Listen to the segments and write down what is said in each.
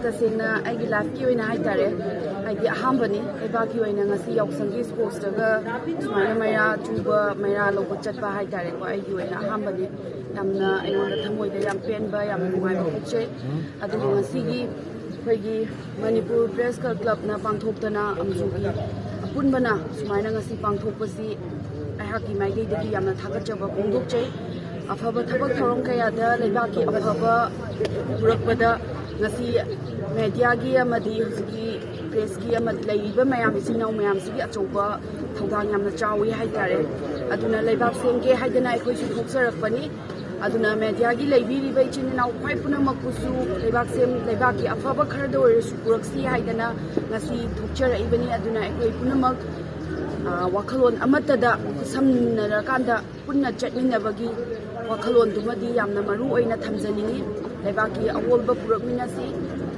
तसेंगना आइगी life की होइना हाइतारे आइगी अहामबनी लेबाकी होइना ngasi yausanggi sports daga सुमाइना मैरा चुबा मैरा लोग चटबा हाइतारे को आइगी होइना अहामबनी यामना आइगोंदा थमोइदा याम पेनबा याम नुंगाइबा पुचे अदु ngasiगी खैगी मणिपुर प्रेस क्लब ना पांगथोक्तना अमजुगी अपुनबना सुमाइना ngasi पांगथोकपसि आहाकी माइगैदगी यामना थागतजबा फोंदोकचे अफबा थबक थौरम कयादा लेबाकी अफबा पुरकपदा ngasi media gi amadi huziki press gi amadi laiba mayam sinau mayam sigi achoba thogdang yamna chawi haitare aduna leibak sengge haidana ekhoi su thoksarakpani aduna media gi laibiri bai chinau khwai puna makusu leibak sem leibak gi afaba kharda ore su puraksi haidana ngasi thokchara ibani aduna ekhoi puna mak wakhalon amatada samnarakanda punna chatminabagi wakhalon dumadi yamna maru oina thamjaningi लेबाकी अवोलबा पुरकमिनासी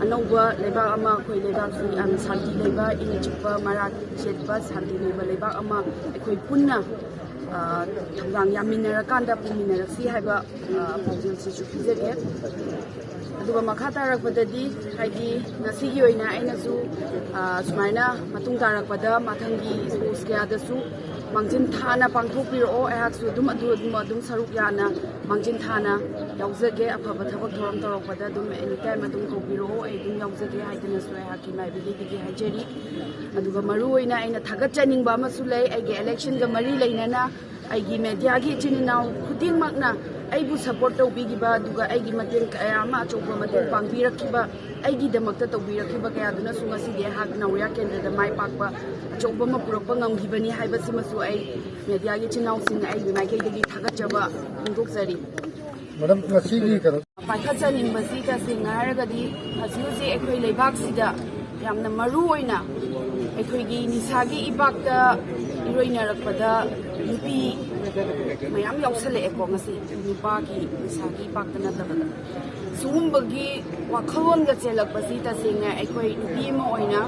अनौबा लेबा अमा खोई लेबासी आम शांति लेबा इन चिपा मरा चेतबा शांति लेबा लेबा अमा अखोई पुन्ना थंगांग यामिनरकांदा पुमिनरसी हाइबा पाउजल सिचु पिजगे अदुगा मखा तारकपददी हाइदी नसिगी ओइना आइनासु सुमाइना मतुंग तारकपदा माथंगी स्पोर्ट्स कयादसु मांजिन थाना पांगथोकपिरो अहाकसु दुम सरुक याना मांजिन थाना यावजगे अफबा थबक थोरम तौरकपदा दुम एनी टाइम अदुम कौपिरो आई दुम यावजगे हाइदनसु अहाकी माइबिलिगी हाइजेरी अदुगा मरु ओइना आइना थागतचनिंगबा अमसु लೈ आइगे इलेक्शन गा मरी लैनाना आइगी मीडिया गी चिनिनाउ खुदिंगमकना आइबु सपोर्ट तौबिगिबा दुगा आइगी मतें कयामा अचौबा मतें पांगबिरखिबा आइगी दमकता तौबिरखिबा कयादुना सुंगसिगे हाक नौरिया केंद्रदा माइ पाकबा अचौबा म पुरकपा ngamgibani हाइबसिमसु आई मीडिया गी चिनाउसिंग आइगी माइकेदगी थागतजबा फोंदोकजरी मैडम ngasiगी kano पाइखतजनिंगबसि तसेंगा हारगदी हजिउजे एखोइ लेबाकसिदा यामना मरु ओइना एखोइगी निसागी इबाकता इरोइनरकपदा नुपी मैम याउसलेको ngasi नुपागी निसागी इबाकता नतबदा सुगुम्बगी वाखलोनगा चेलकपसि तसेंगा एखोइ नुपी म ओइना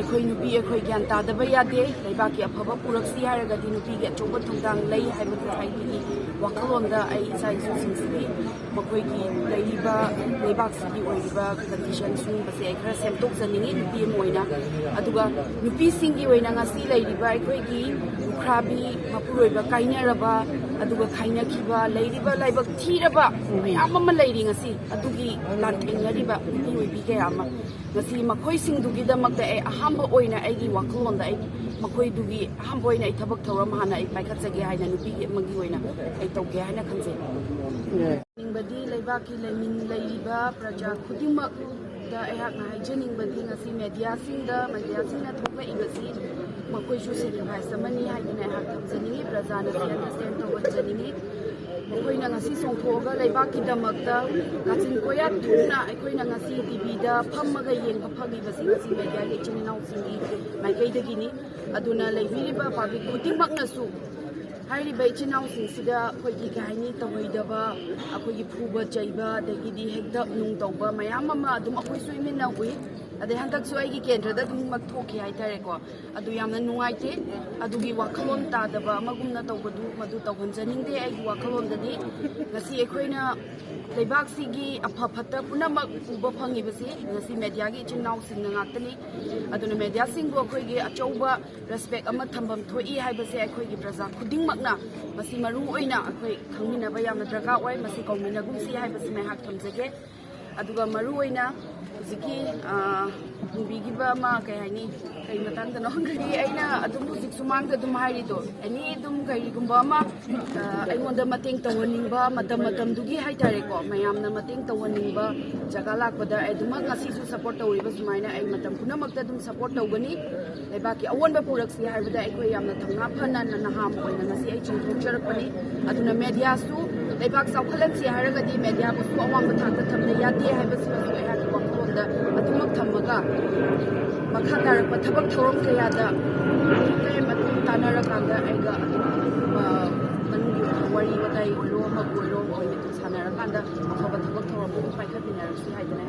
एखोइ नुपी एखोइ ज्ञान तादबा यादे लेबाकी अफबा पुरक्सी हारगदी नुपीगी अचौबा थोंदांग लै हाइबदु हाइदिगी वाखलोनदा आई इसा इസുसिंगसिगी मखोइगी लैरिबा लेबाकसिगी ओइरिबा कंडीशन सुंबसे आई खरा सेमतोकजनिंगी नुपी म ओइना अदुगा नुपी सिंगी ओइना ngasi लैरिबा एखोइगी खराबी मपुरोइबा काइनरबा अदुगा खाइनखिबा लैरिबा लाइबक थीरबा मयाम अमा लैरि ngasi अदुगी लांथेंगरिबा नुपी ओइबि कयामा ngasi मखोइ सिंगदुगी दमकता ए अहामबा ओइना आइगी वाखलोनदा आई मखोइ दुगी अहामबा ओइना आई थबक थौरम हाना आई पाइखतजगे हाइना नुपी मगी ओइना आई तौगे हाइना खंजे निंगबदी लेबाकी लेमिन लैरिबा प्रजा खुदिमक दा अहाकना हाइजनिंगबदी ngasi media singda थोकला इबसी मखोइसु सेक्रिफाइस अमनी हाइदना अहाक थमजनिंगी प्रजाना अंडरस्टैंड तौबजनिंगी मखोइना ngasi सोंथोगा लेबाकी दमकता गाचिन कोया थुना अखोइना ngasi टीवीदा फम्मगा येंगा फगिबसी ngasi media गे चिनिनाउ सिंगी माइकैदगिनी अदुना लैबिरिबा पाब्लिक खुदिमकनसु हाइरिबा इचिनाउ सिंसिदा खोइगी गाइनी तवैदबा अखोइगी फुबा चैबा दगिदी हेक्दा नुंग तौबा मयाम अमा अदुम अखोइसु इमिना उइ ꯑꯗꯩ ꯍꯟꯗꯛꯁꯨ ꯑꯩꯒꯤ ꯀꯦꯟꯗ꯭ꯔꯗ ꯑꯗꯨꯃꯛ ꯊꯣꯛꯈꯤ ꯍꯥꯏꯇꯥꯔꯦꯀꯣ ꯑꯗꯨ ꯌꯥꯝꯅ ꯅꯨꯡꯉꯥꯏꯇꯦ ꯑꯗꯨꯒꯤ ꯋꯥꯈꯜꯂꯣꯟ ꯇꯥꯗꯕ ꯑꯃꯒꯨꯝꯅ ꯇꯧꯕꯗꯨ ꯃꯗꯨ ꯇꯧꯍꯟꯖꯅꯤꯡꯗꯦ ꯑꯩꯒꯤ ꯋꯥꯈꯜꯂꯣꯟꯗꯗꯤ ꯉꯁꯤ ꯑꯩꯈꯣꯏꯅ ꯂꯩꯕꯥꯛꯁꯤꯒꯤ ꯑꯐ ꯐꯠꯇ ꯄꯨꯝꯅꯃꯛ ꯎꯕ ꯐꯪꯉꯤꯕꯁꯤ ꯉꯁꯤ ꯃꯦꯗꯤꯌꯥꯒꯤ ꯏꯆꯤꯟ ꯏꯅꯥꯎꯁꯤꯡꯅ ꯉꯥꯛꯇꯅꯤ ꯑꯗꯨꯅ ꯃꯦꯗꯤꯌꯥꯁꯤꯡꯕꯨ ꯑꯩꯈꯣꯏꯒꯤ ꯑꯆꯧꯕ ꯔꯦꯁꯄꯦꯛ ꯑꯃ ꯊꯝꯐꯝ ꯊꯣꯛꯏ ꯍꯥꯏꯕꯁꯦ ꯑꯩꯈꯣꯏꯒꯤ ꯄ꯭ꯔꯖꯥ ꯈꯨꯗꯤꯡꯃꯛꯅ ꯃꯁꯤ ꯃꯔꯨ ꯑꯣꯏꯅ ꯑꯩꯈꯣꯏ ꯈꯪꯃꯤꯟꯅꯕ ꯌꯥꯝꯅ ꯗꯔꯀꯥꯔ ꯑꯣꯏ ꯃꯁꯤ ꯀꯧꯃꯤꯟꯅꯒꯨꯝꯁꯤ ꯍꯥꯏꯕꯁꯤ ꯉꯥꯏꯍꯥꯛ ꯊꯝꯖꯒꯦ ꯑꯗꯨꯒ ꯃꯔꯨ ꯑꯣꯏꯅ ꯍꯧꯖꯤꯛꯀꯤ ꯎꯕꯤꯈꯤꯕ ꯑꯃ ꯀꯩ ꯍꯥꯏꯅꯤ ꯀꯩ ꯃꯇꯥꯡꯗꯅꯣ ꯈꯪꯗꯦ ꯑꯩꯅ ꯑꯗꯨꯝ ꯍꯧꯖꯤꯛ ꯁꯨꯃꯥꯡꯗ ꯑꯗꯨꯝ ꯍꯥꯏꯔꯤꯗꯣ ꯑꯦꯅꯤ ꯑꯗꯨꯝ ꯀꯔꯤꯒꯨꯝꯕ ꯑꯃ ꯑꯩꯉꯣꯟꯗ ꯃꯇꯦꯡ ꯇꯧꯍꯟꯅꯤꯡꯕ ꯃꯇꯝꯗꯨꯒꯤ ꯍꯥꯏꯇꯥꯔꯦꯀꯣ ꯃꯌꯥꯝꯅ ꯃꯇꯦꯡ ꯇꯧꯍꯟꯅꯤꯡꯕ ꯖꯒꯥ ꯂꯥꯛꯄꯗ ꯑꯩ ꯑꯗꯨꯃꯛ ꯉꯁꯤꯁꯨ ꯁꯞꯄꯣꯔꯠ ꯇꯧꯔꯤꯕ ꯁꯨꯃꯥꯏꯅ ꯑꯩ ꯃꯇꯝ ꯄꯨꯝꯅꯃꯛꯇ ꯑꯗꯨꯝ ꯁꯞꯄꯣꯔꯠ ꯇꯧꯒꯅꯤ ꯂꯩꯕꯥꯛꯀꯤ ꯑꯑꯣꯟꯕ ꯄꯨꯔꯛꯁꯤ ꯍꯥꯏꯕꯗ ꯑꯩꯈꯣꯏ ꯌꯥꯝꯅ ꯊꯧꯅꯥ ꯐꯅ ꯅꯍꯥ ꯑꯃ ꯑꯣꯏꯅ ꯉꯁꯤ ꯑꯩ ꯆꯣꯡꯊꯣꯛꯆꯔꯛꯄꯅꯤ ꯑꯗꯨꯅ ꯃꯦꯗꯤꯌꯥꯁꯨ ꯂꯩꯕꯥꯛ ꯆꯥꯎꯈꯠꯍꯟꯁꯤ ꯍꯥꯏꯔꯒꯗꯤ ꯃꯦꯗꯤꯌꯥꯕꯨꯁꯨ ꯑꯋꯥꯡꯕ ꯊꯥꯛꯇ ꯊꯝꯕ ꯌꯥꯗꯦ ꯍꯥꯏꯕꯁꯤꯃꯁꯨ ꯑꯩꯍꯥꯛꯀꯤ ꯋꯥꯈꯜꯂꯣꯟꯗ ꯑꯗꯨꯃꯛ ꯊꯝꯃꯒ ꯃꯈꯥ ꯇꯥꯔꯛꯄ ꯊꯕꯛ ꯊꯧꯔꯝ ꯀꯌꯥꯗ ꯃꯇꯨꯡ ꯇꯥꯟꯅꯔꯀꯥꯟꯗ ꯑꯩꯒ ꯑꯗꯨꯝ ꯃꯅꯨꯡꯒꯤ ꯋꯥꯔꯤ ꯋꯥꯇꯥꯏ ꯑꯣꯏꯔꯣ ꯑꯃꯕꯨ ꯑꯣꯏꯔꯣ ꯑꯗꯨꯝ ꯁꯥꯟꯅꯔꯀꯥꯟꯗ ꯑꯐꯕ ꯊꯕꯛ ꯊꯧꯔꯝ ꯑꯗꯨꯝ ꯄꯥꯏꯈꯠꯃꯤꯟꯅꯔꯁꯤ ꯍꯥꯏꯗꯅ